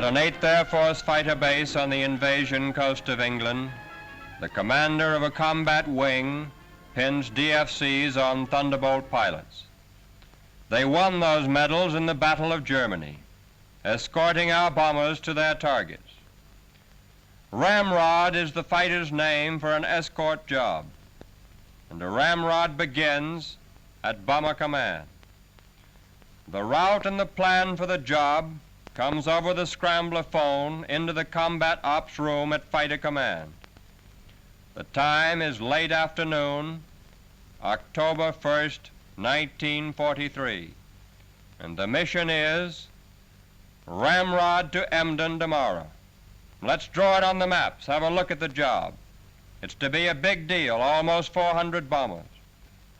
an 8th Air Force fighter base on the invasion coast of England, the commander of a combat wing pins DFCs on Thunderbolt pilots. They won those medals in the Battle of Germany, escorting our bombers to their targets. Ramrod is the fighter's name for an escort job, and a ramrod begins at Bomber Command. The route and the plan for the job comes over the scrambler phone into the combat ops room at Fighter Command. The time is late afternoon, October 1st, 1943, and the mission is Ramrod to Emden tomorrow. Let's draw it on the maps, have a look at the job. It's to be a big deal, almost 400 bombers.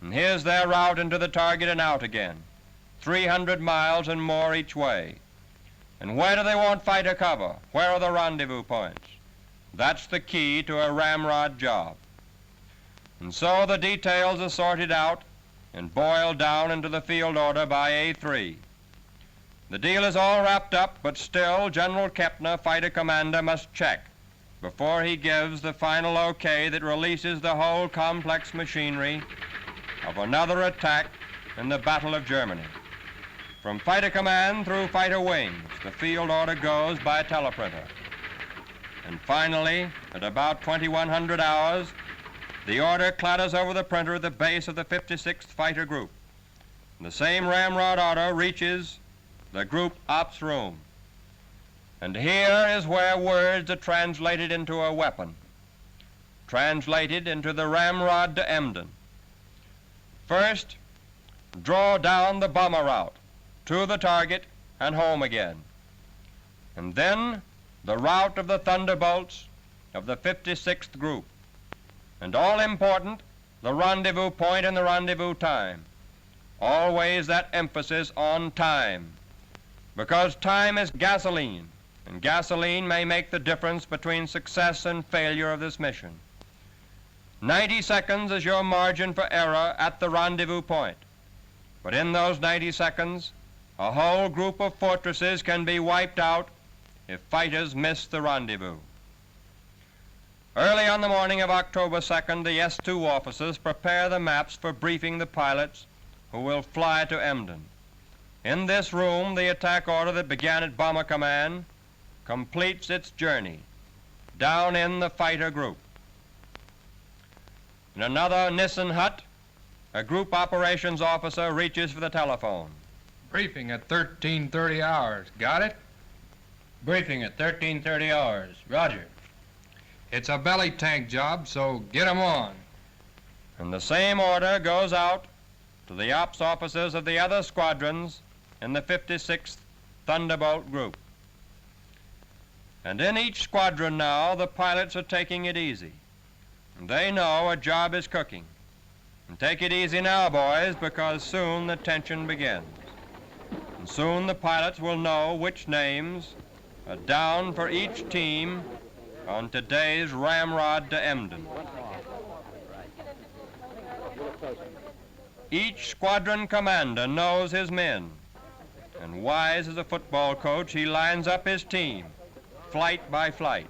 And here's their route into the target and out again, 300 miles and more each way. And where do they want fighter cover? Where are the rendezvous points? That's the key to a ramrod job. And so the details are sorted out and boiled down into the field order by A3. The deal is all wrapped up, but still General Kepner, fighter commander, must check before he gives the final okay that releases the whole complex machinery of another attack in the Battle of Germany. From Fighter Command through Fighter Wings, the field order goes by teleprinter. And finally, at about 2100 hours, the order clatters over the printer at the base of the 56th Fighter Group. And the same ramrod order reaches the Group Ops Room. And here is where words are translated into a weapon, translated into the ramrod to Emden. First, draw down the bomber route to the target and home again. And then the route of the Thunderbolts of the 56th Group. And all important, the rendezvous point and the rendezvous time. Always that emphasis on time, because time is gasoline, and gasoline may make the difference between success and failure of this mission. 90 seconds is your margin for error at the rendezvous point. But in those 90 seconds, a whole group of fortresses can be wiped out if fighters miss the rendezvous. Early on the morning of October 2nd, the S2 officers prepare the maps for briefing the pilots who will fly to Emden. In this room, the attack order that began at Bomber Command completes its journey down in the fighter group. In another Nissen hut, a group operations officer reaches for the telephone. Briefing at 13:30 hours. Got it? Briefing at 13:30 hours. Roger. It's a belly tank job, so get 'em on. And the same order goes out to the ops officers of the other squadrons in the 56th Thunderbolt Group. And in each squadron now, the pilots are taking it easy. And they know a job is cooking. And take it easy now, boys, because soon the tension begins. And soon the pilots will know which names are down for each team on today's ramrod to Emden. Each squadron commander knows his men, and wise as a football coach, he lines up his team, flight by flight.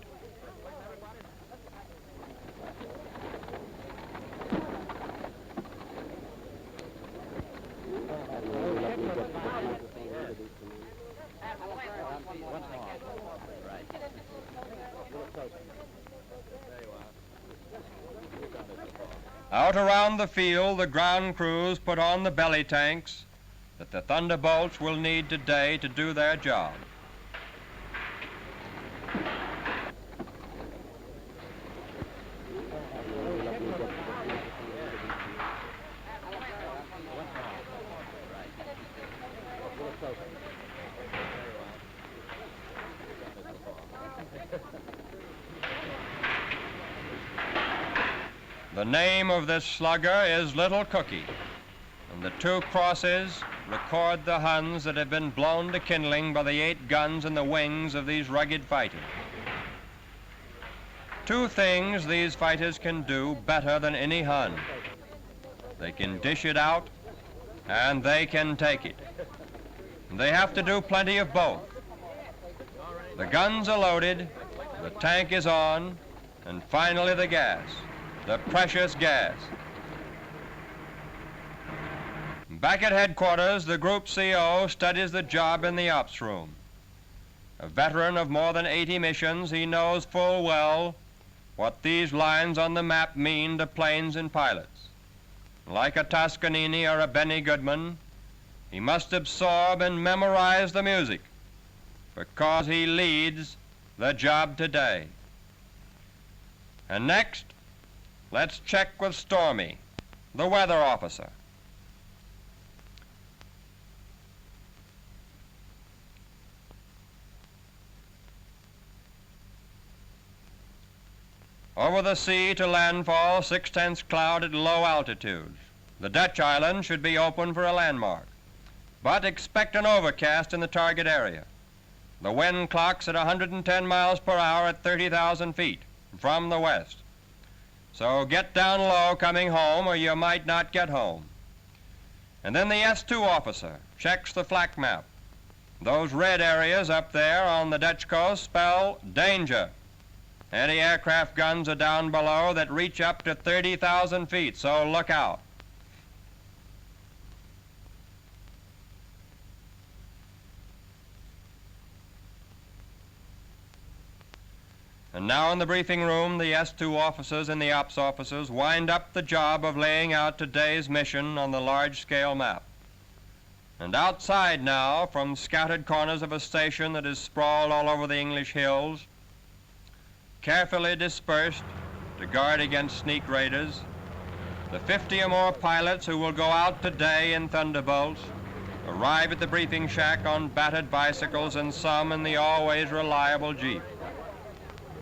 Out around the field, the ground crews put on the belly tanks that the Thunderbolts will need today to do their job. The name of this slugger is Little Cookie, and the two crosses record the Huns that have been blown to kindling by the 8 guns in the wings of these rugged fighters. Two things these fighters can do better than any Hun. They can dish it out, and they can take it. And they have to do plenty of both. The guns are loaded, the tank is on, and finally the gas, the precious gas. Back at headquarters, the Group CO studies the job in the ops room. A veteran of more than 80 missions, he knows full well what these lines on the map mean to planes and pilots. Like a Toscanini or a Benny Goodman, he must absorb and memorize the music because he leads the job today. And next, let's check with Stormy, the weather officer. Over the sea to landfall, 6/10 cloud at low altitudes. The Dutch island should be open for a landmark, but expect an overcast in the target area. The wind clocks at 110 miles per hour at 30,000 feet from the west. So get down low coming home or you might not get home. And then the S2 officer checks the flak map. Those red areas up there on the Dutch coast spell danger. Anti-aircraft guns are down below that reach up to 30,000 feet, so look out. And now in the briefing room, the S2 officers and the ops officers wind up the job of laying out today's mission on the large-scale map. And outside now, from scattered corners of a station that is sprawled all over the English hills, carefully dispersed to guard against sneak raiders, the 50 or more pilots who will go out today in Thunderbolts arrive at the briefing shack on battered bicycles and some in the always reliable Jeep.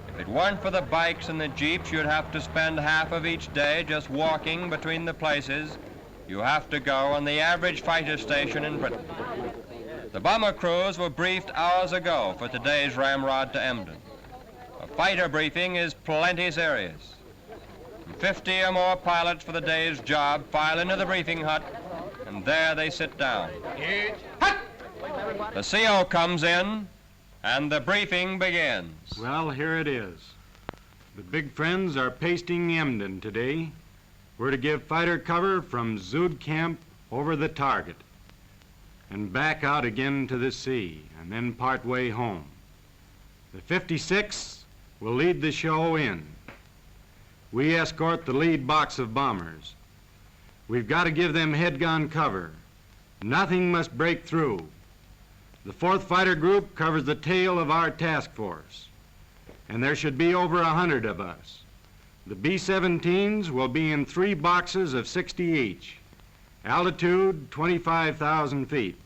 If it weren't for the bikes and the Jeeps, you'd have to spend half of each day just walking between the places you have to go on the average fighter station in Britain. The bomber crews were briefed hours ago for today's ramrod to Emden. A fighter briefing is plenty serious. 50 or more pilots for the day's job file into the briefing hut, and there they sit down. The CO comes in, and the briefing begins. Well, here it is. The big friends are pasting Emden today. We're to give fighter cover from Zood Camp over the target and back out again to the sea and then part way home. The 56 will lead the show in. We escort the lead box of bombers. We've got to give them head-gun cover. Nothing must break through. The 4th Fighter Group covers the tail of our task force, and there should be over 100 of us. The B-17s will be in 3 boxes of 60 each, altitude 25,000 feet.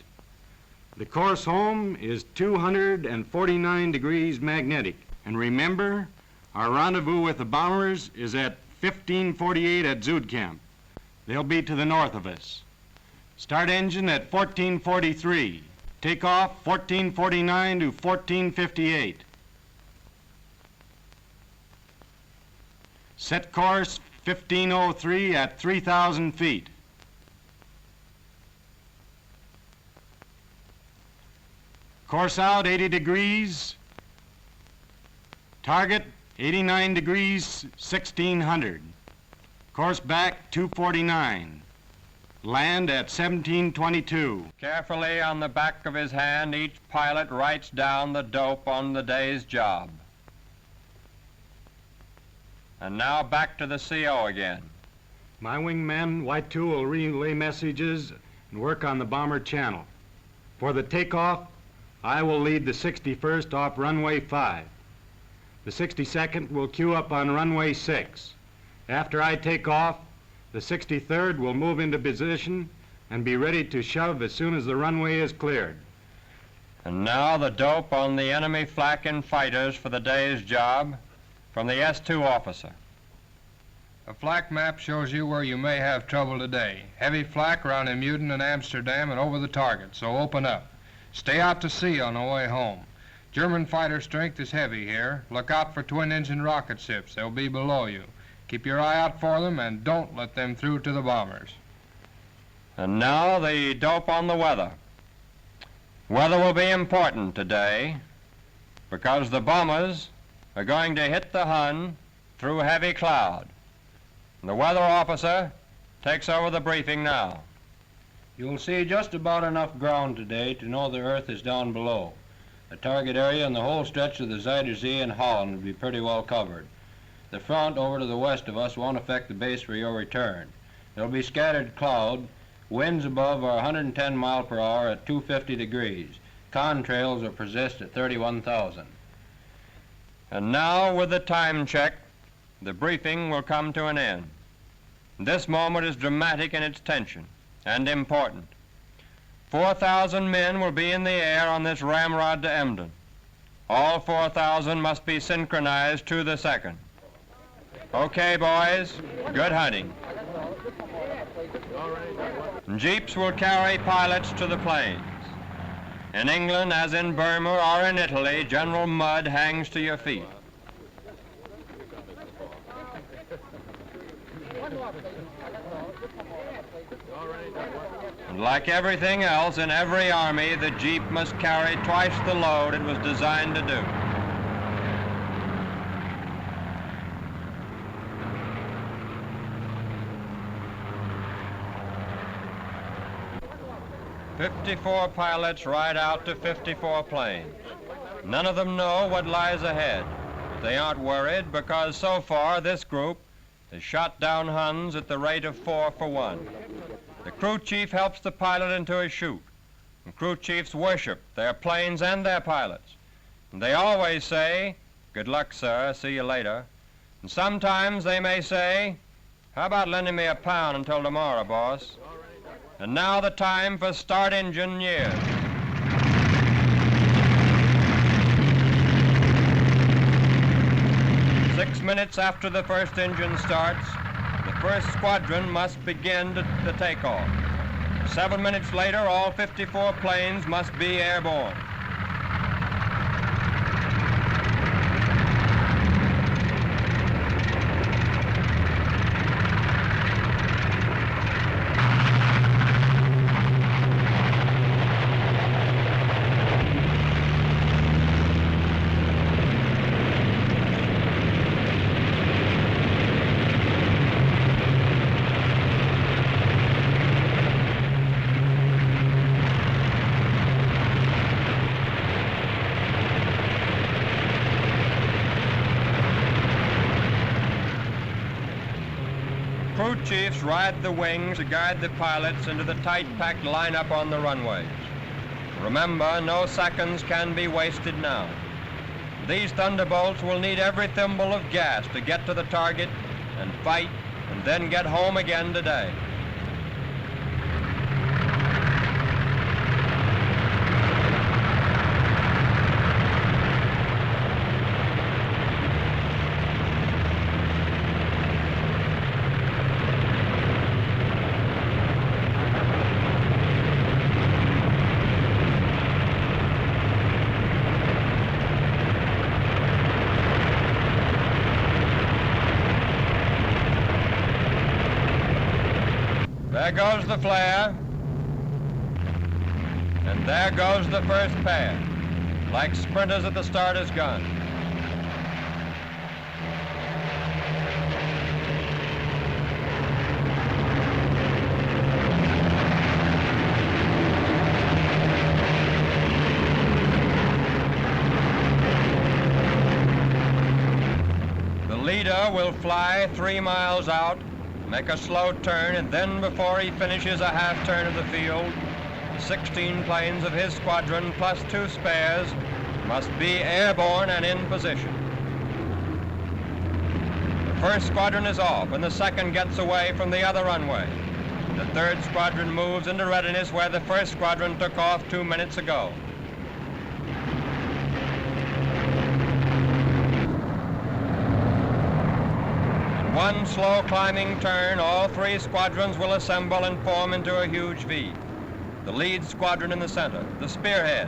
The course home is 249 degrees magnetic. And remember, our rendezvous with the bombers is at 1548 at Zood Camp. They'll be to the north of us. Start engine at 1443. Take off 1449 to 1458. Set course 1503 at 3,000 feet. Course out 80 degrees. Target 89 degrees 1600. Course back 249. Land at 1722. Carefully on the back of his hand, each pilot writes down the dope on the day's job. And now back to the CO again. My wingman, White 2, will relay messages and work on the bomber channel. For the takeoff, I will lead the 61st off runway 5. The 62nd will queue up on runway 6. After I take off, the 63rd will move into position and be ready to shove as soon as the runway is cleared. And now the dope on the enemy flak and fighters for the day's job from the S2 officer. A flak map shows you where you may have trouble today. Heavy flak around Emuden and Amsterdam and over the target, so open up. Stay out to sea on the way home. German fighter strength is heavy here. Look out for twin-engine rocket ships. They'll be below you. Keep your eye out for them and don't let them through to the bombers. And now the dope on the weather. Weather will be important today. because the bombers are going to hit the Hun through heavy cloud. The weather officer takes over the briefing now. You'll see just about enough ground today to know the Earth is down below. The target area and the whole stretch of the Zuider Zee in Holland will be pretty well covered. The front over to the west of us won't affect the base for your return. There'll be scattered cloud. Winds above are 110 mile per hour at 250 degrees. Contrails will persist at 31,000. And now, with the time check, the briefing will come to an end. This moment is dramatic in its tension and important. 4,000 men will be in the air on this ramrod to Emden. All 4,000 must be synchronized to the second. Okay, boys, good hunting. Jeeps will carry pilots to the planes. In England, as in Burma or in Italy, General Mud hangs to your feet. And like everything else in every army, the Jeep must carry twice the load it was designed to do. "54 pilots ride out to 54 planes. None of them know what lies ahead. But they aren't worried because so far this group has shot down Huns at the rate of 4 for 1. The crew chief helps the pilot into a chute. And crew chiefs worship their planes and their pilots. And they always say, "Good luck, sir, see you later." And sometimes they may say, "How about lending me £1 until tomorrow, boss?" And now the time for start engine years. Six minutes after the first engine starts, the first squadron must begin the takeoff. 7 minutes later, all 54 planes must be airborne. Crew chiefs ride the wings to guide the pilots into the tight-packed lineup on the runways. Remember, no seconds can be wasted now. These Thunderbolts will need every thimble of gas to get to the target and fight and then get home again today. There goes the flare, and there goes the first pair, like sprinters at the starter's gun. The leader will fly 3 miles out, make a slow turn, and then before he finishes a half turn of the field, the 16 planes of his squadron plus 2 spares must be airborne and in position. The first squadron is off and the second gets away from the other runway. The third squadron moves into readiness where the first squadron took off 2 minutes ago. One slow climbing turn, all 3 squadrons will assemble and form into a huge V. The lead squadron in the center, the spearhead.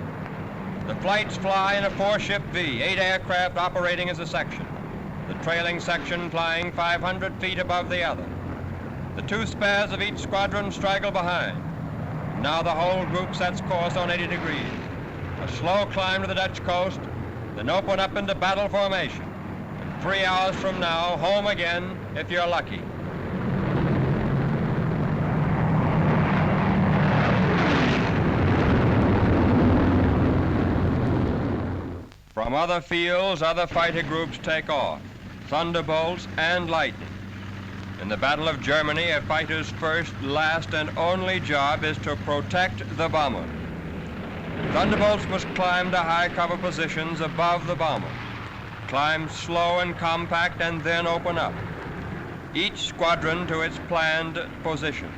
The flights fly in a 4-ship V, 8 aircraft operating as a section. The trailing section flying 500 feet above the other. The 2 spares of each squadron straggle behind. Now the whole group sets course on 80 degrees. A slow climb to the Dutch coast, then open up into battle formation. And 3 hours from now, home again if you're lucky. From other fields, other fighter groups take off, Thunderbolts and Lightning. In the Battle of Germany, a fighter's first, last, and only job is to protect the bomber. Thunderbolts must climb to high cover positions above the bomber, climb slow and compact, and then open up. Each squadron to its planned position.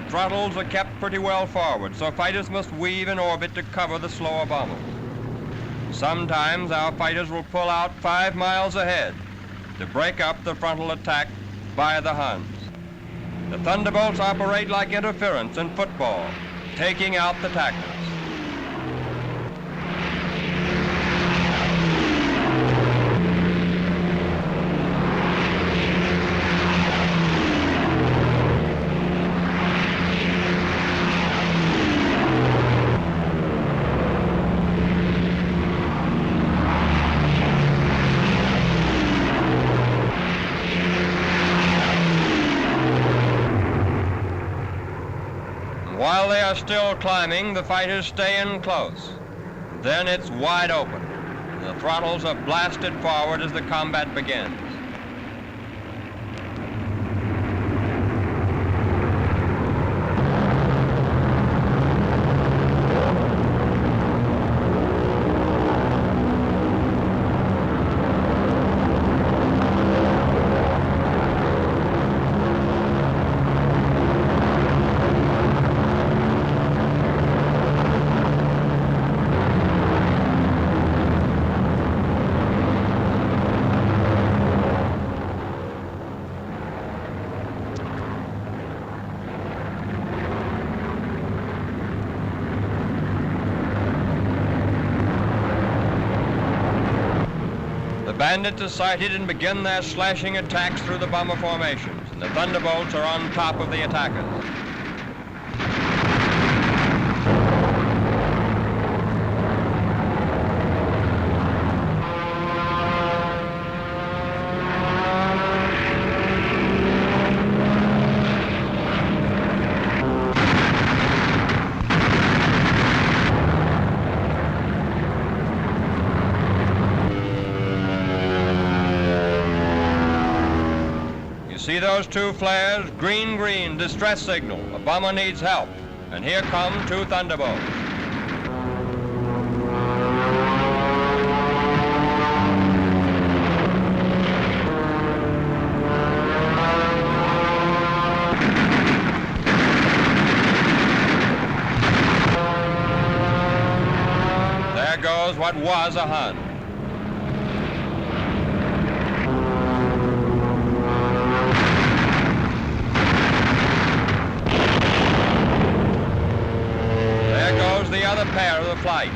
Throttles are kept pretty well forward, so fighters must weave in orbit to cover the slower bombers. Sometimes our fighters will pull out 5 miles ahead to break up the frontal attack by the Huns. The Thunderbolts operate like interference in football, taking out the tacklers. While they are still climbing, the fighters stay in close. Then it's wide open. The throttles are blasted forward as the combat begins. The bandits are sighted and begin their slashing attacks through the bomber formations, and the Thunderbolts are on top of the attackers. See those 2 flares? Green, green, distress signal. A bomber needs help. And here come 2 Thunderbolts. There goes what was a Hun. The other pair of the flight.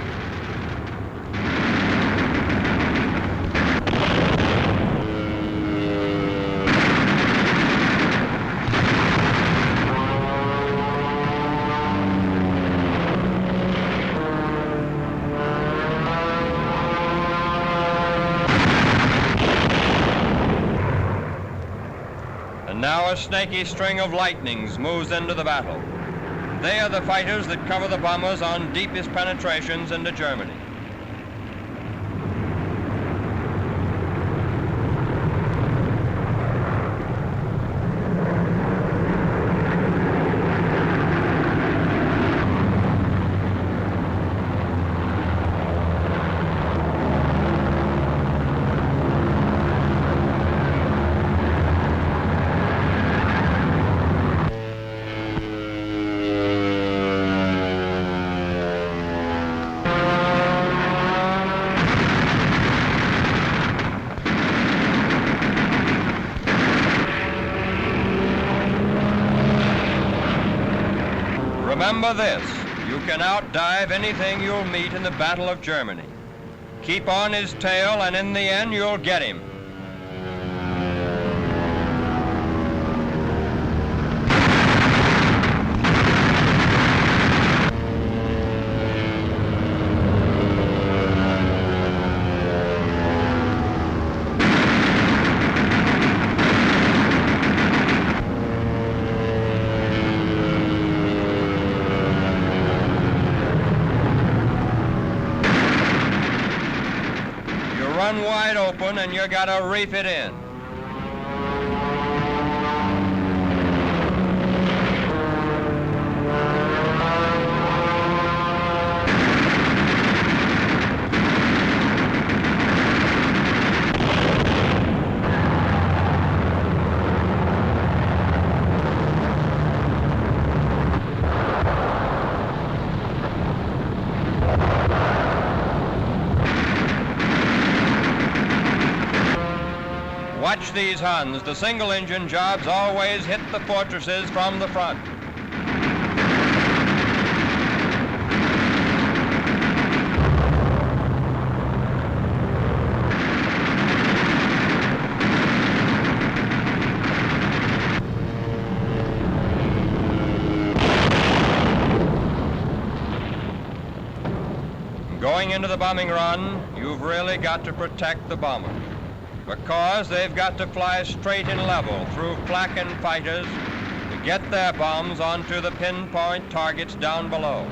And now a snaky string of lightnings moves into the battle. They are the fighters that cover the bombers on deepest penetrations into Germany. Remember this, you can outdive anything you'll meet in the Battle of Germany. Keep on his tail and in the end you'll get him. one wide open and you gotta reef it in. Watch these Huns. The single-engine jobs always hit the fortresses from the front. Going into the bombing run, you've really got to protect the bombers, because they've got to fly straight and level through flak and fighters to get their bombs onto the pinpoint targets down below.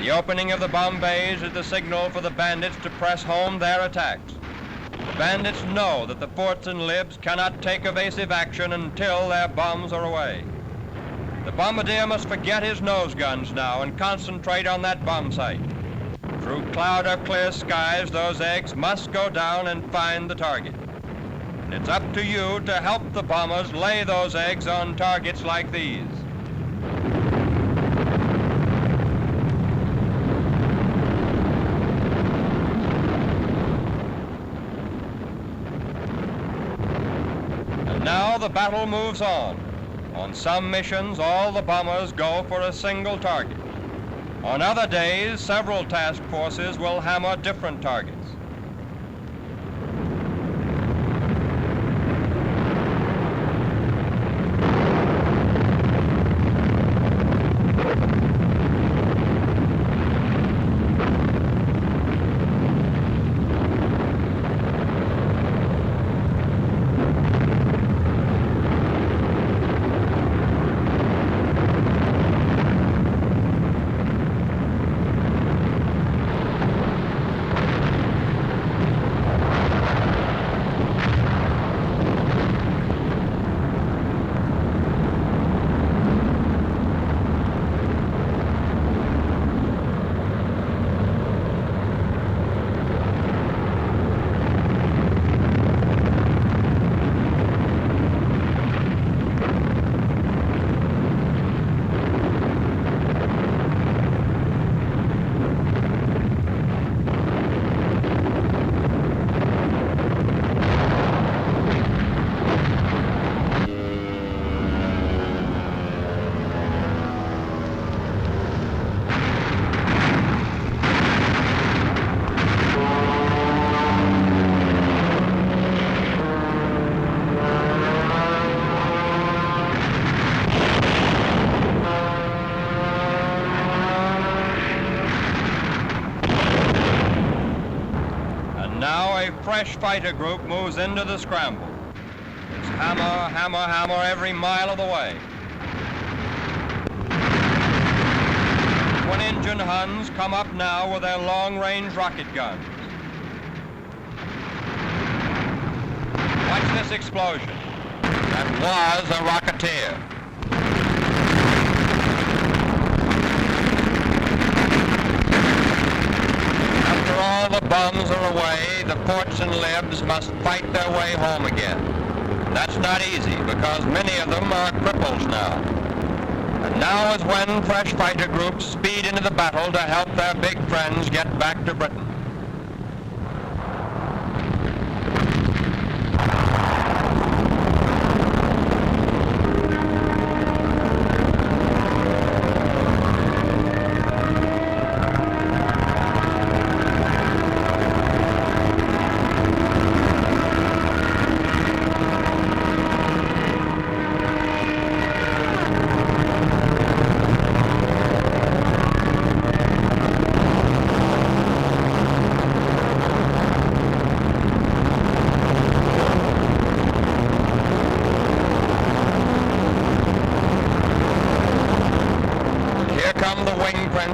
The opening of the bomb bays is the signal for the bandits to press home their attacks. The bandits know that the forts and libs cannot take evasive action until their bombs are away. The bombardier must forget his nose guns now and concentrate on that bomb site. Through cloud or clear skies, those eggs must go down and find the target. And it's up to you to help the bombers lay those eggs on targets like these. And now the battle moves on. On some missions, all the bombers go for a single target. On other days, several task forces will hammer different targets. Fresh fighter group moves into the scramble. It's hammer, hammer, hammer every mile of the way. Twin-engine Huns come up now with their long-range rocket guns. Watch this explosion. That was a Rocketeer. After all the bombs are away, the forts and libs must fight their way home again. That's not easy, because many of them are cripples now. And now is when fresh fighter groups speed into the battle to help their big friends get back to Britain.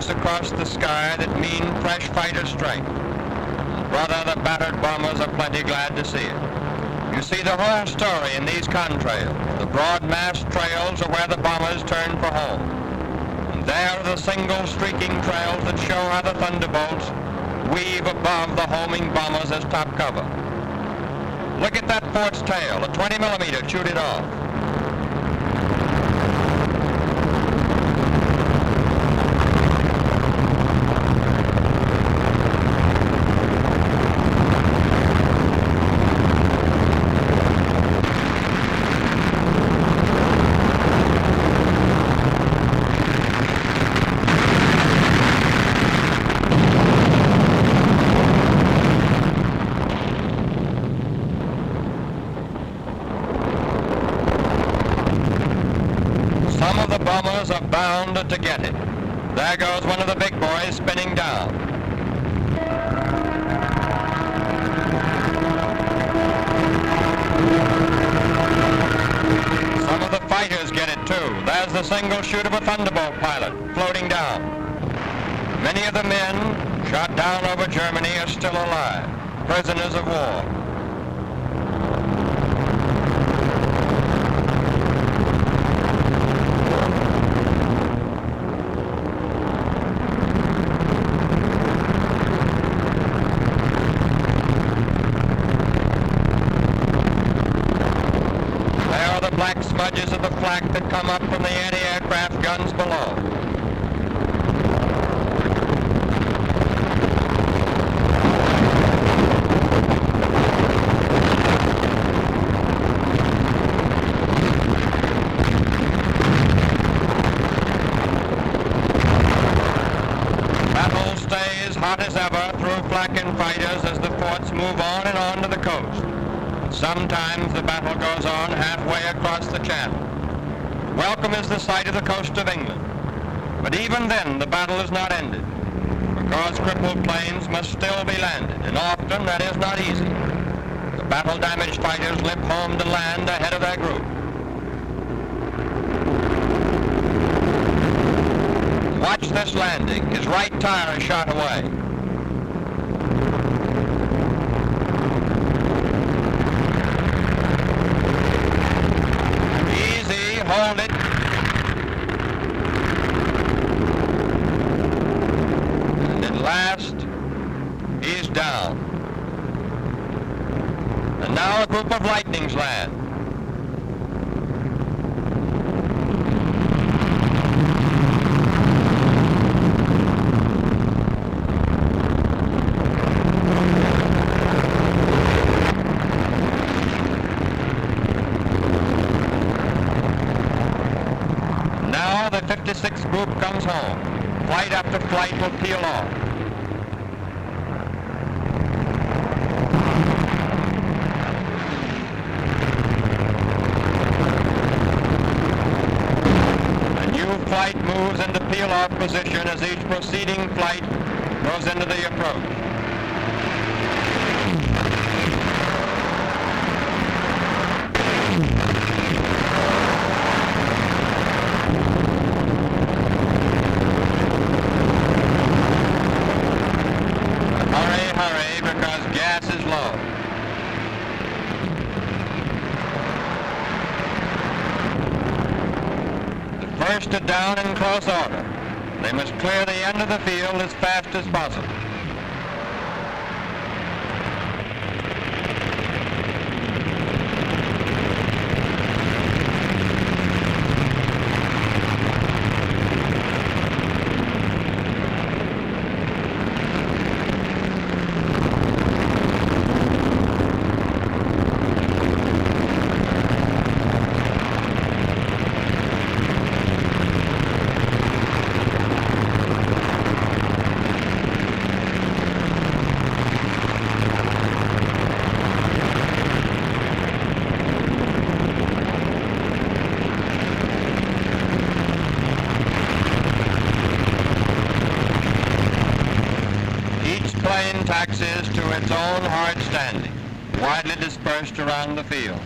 flags across the sky that mean fresh fighter strength. Brother, the battered bombers are plenty glad to see it. You see the whole story in these contrails. The broad mass trails are where the bombers turn for home. And there are the single streaking trails that show how the Thunderbolts weave above the homing bombers as top cover. Look at that fort's tail. A 20 millimeter chewed it off. Some of the bombers are bound to get it. There goes one of the big boys spinning down. Some of the fighters get it too. There's the single shoot of a Thunderbolt pilot floating down. Many of the men shot down over Germany are still alive, prisoners of war. Black smudges of the flak that come up from the anti-aircraft guns below. Battle stays hot as ever through flak and fighters as the forts move on and on to the coast. Sometimes the battle goes on halfway across the channel. Welcome is the sight of the coast of England. But even then, the battle is not ended, because crippled planes must still be landed, and often that is not easy. The battle-damaged fighters limp home to land ahead of their group. Watch this landing. His right tire is shot away. Hold it. And at last, he's down. And now a group of Lightnings land. The 56th group comes home. Flight after flight will peel off. A new flight moves into peel-off position as each proceeding flight goes into the approach. Hurry, because gas is low. The first are down in close order. They must clear the end of the field as fast as possible. Plane taxis to its own hard standing, widely dispersed around the field.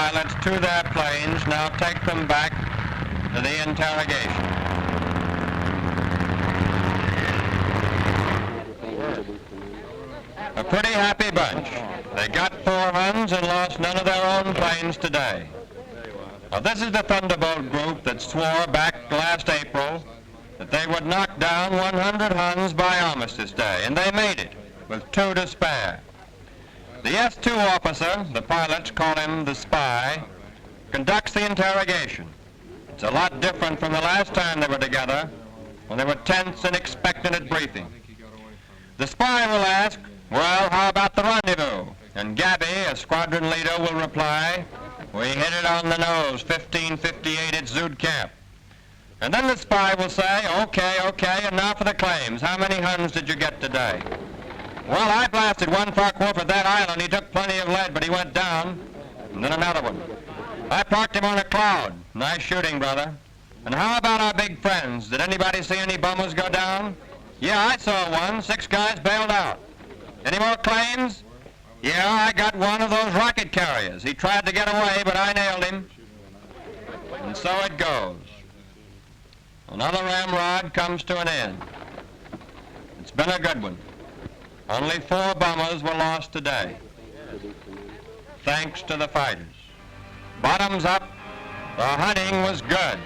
pilots to their planes. Now take them back to the interrogation. A pretty happy bunch. They got 4 Huns and lost none of their own planes today. Now, this is the Thunderbolt group that swore back last April that they would knock down 100 Huns by Armistice Day, and they made it, with 2 to spare. The S-2 officer, the pilots call him the spy, conducts the interrogation. It's a lot different from the last time they were together, when they were tense and expectant at briefing. The spy will ask, well, how about the rendezvous? And Gabby, a squadron leader, will reply, we hit it on the nose, 1558 at Zood Camp. And then the spy will say, okay, and now for the claims. How many Huns did you get today? Well, I blasted one Farquhar at that island. He took plenty of lead, but he went down. And then another one. I parked him on a cloud. Nice shooting, brother. And how about our big friends? Did anybody see any bombers go down? Yeah, I saw one. 6 guys bailed out. Any more claims? Yeah, I got one of those rocket carriers. He tried to get away, but I nailed him. And so it goes. Another ramrod comes to an end. It's been a good one. Only 4 bombers were lost today. Thanks to the fighters. Bottoms up, the hunting was good.